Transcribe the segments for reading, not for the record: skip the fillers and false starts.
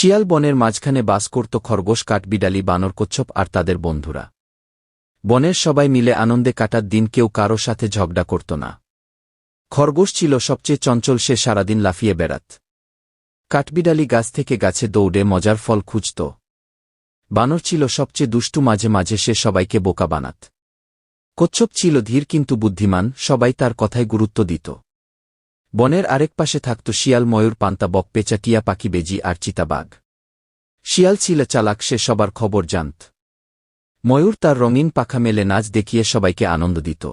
শিয়াল বনের মাঝখানে বাস করত খরগোশ, কাঠবিড়ালি, বানর, কচ্ছপ আর তাদের বন্ধুরা। বনের সবাই মিলে আনন্দে কাটার দিন, কেউ কারো সাথে ঝগড়া করত না। খরগোশ ছিল সবচেয়ে চঞ্চল, সে সারাদিন লাফিয়ে বেড়াত। কাঠবিড়ালি গাছ থেকে গাছে দৌড়ে মজার ফল খুঁজত। বানর ছিল সবচেয়ে দুষ্টু, মাঝে মাঝে সে সবাইকে বোকা বানাত। কচ্ছপ ছিল ধীর কিন্তু বুদ্ধিমান, সবাই তার কথায় গুরুত্ব দিত। বনের আরেক পাশে থাকত শিয়াল, ময়ূর, পান্তা, বক, পেঁচা, টিয়া পাখি, বেজি আর চিতাবাঘ। শিয়াল ছিল চালাক, সে সবার খবর জানত। ময়ূর তার রঙিন পাখা মেলে নাচ দেখিয়ে সবাইকে আনন্দ দিত।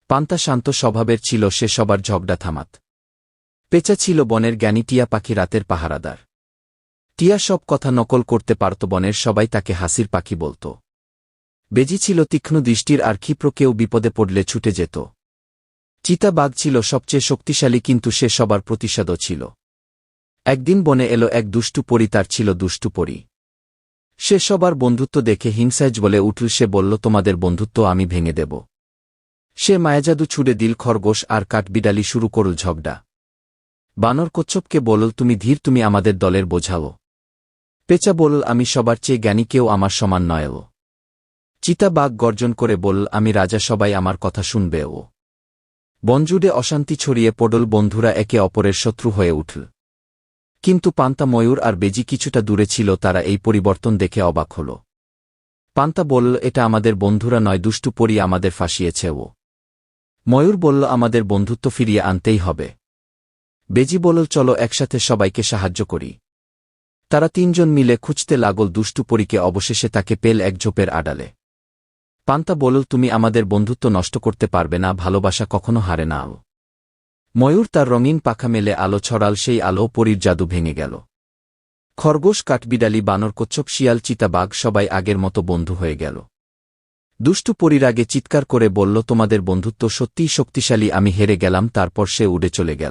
পান্তা শান্ত স্বভাবের ছিল, সে সবার ঝগড়া থামাত। পেঁচা ছিল বনের জ্ঞানী, টিয়া পাখি রাতের পাহারাদার। টিয়া সব কথা নকল করতে পারত, বনের সবাই তাকে হাসির পাখি বলত। বেজি ছিল তীক্ষ্ণ দৃষ্টির আর ক্ষিপ্র, কেউ বিপদে পড়লে ছুটে যেত। চিতাবাঘ ছিল সবচেয়ে শক্তিশালী, কিন্তু সে সবার প্রতিশোধও ছিল। একদিন বনে এলো এক দুষ্টু পরী, তার ছিল দুষ্টু পরী। সে সবার বন্ধুত্ব দেখে হিংসায় বলে উঠল, সে বলল, তোমাদের বন্ধুত্ব আমি ভেঙে দেব। সে মায়াজাদু ছুড়ে দিল, খরগোশ আর কাঠবিড়ালি শুরু করল ঝগড়া। বানর কচ্ছপকে বলল, তুমি ধীর, তুমি আমাদের দলের বোঝাও। পেঁচা বলল, আমি সবার চেয়ে জ্ঞানী, কেউ আমার সমান নয়। চিতাবাঘ গর্জন করে বলল, আমি রাজা, সবাই আমার কথা শুনবে। বনজুড়ে অশান্তি ছড়িয়ে পড়ল, বন্ধুরা একে অপরের শত্রু হয়ে উঠল। কিন্তু পান্তা, ময়ূর আর বেজি কিছুটা দূরে ছিল, তারা এই পরিবর্তন দেখে অবাক হল। পান্তা বলল, এটা আমাদের বন্ধুরা নয়, দুষ্টু পরী আমাদের ফাঁসিয়েছে। ময়ূর বলল, আমাদের বন্ধুত্ব ফিরিয়ে আনতেই হবে। বেজি বলল, চলো একসাথে সবাইকে সাহায্য করি। তারা তিনজন মিলে খুঁজতে লাগল দুষ্টু পরীকে, অবশেষে তাকে পেল এক ঝোপের আড়ালে। পান্তা বলল, তুমি আমাদের বন্ধুত্ব নষ্ট করতে পারবে না, ভালোবাসা কখনো হারে না। ময়ূর তার রঙিন পাখা মেলে আলো ছড়াল, সেই আলো পরীর জাদু ভেঙে গেল। খরগোশ, কাঠবিড়ালি, বানর, কচ্ছপ, শিয়াল, চিতাবাঘ সবাই আগের মতো বন্ধু হয়ে গেল। দুষ্টু পরীর আগে চিৎকার করে বলল, তোমাদের বন্ধুত্ব সত্যিই শক্তিশালী, আমি হেরে গেলাম। তারপর সে উড়ে চলে গেল।